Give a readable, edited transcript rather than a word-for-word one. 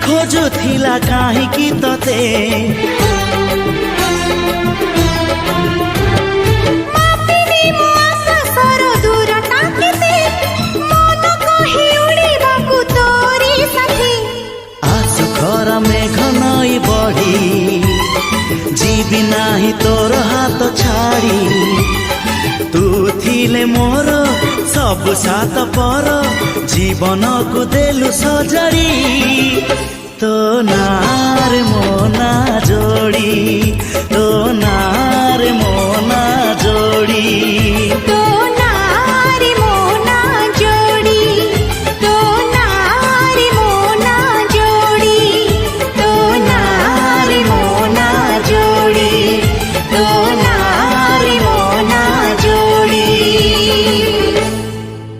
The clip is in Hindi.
खोजुथिला काहींकी तते मेघ नई बढ़ी जीवी नाही तोर हाथ छाड़ी तू थिले मोर सब सात पर जीवन को देलु सजड़ी तो नार मो ना जोड़ी तो ना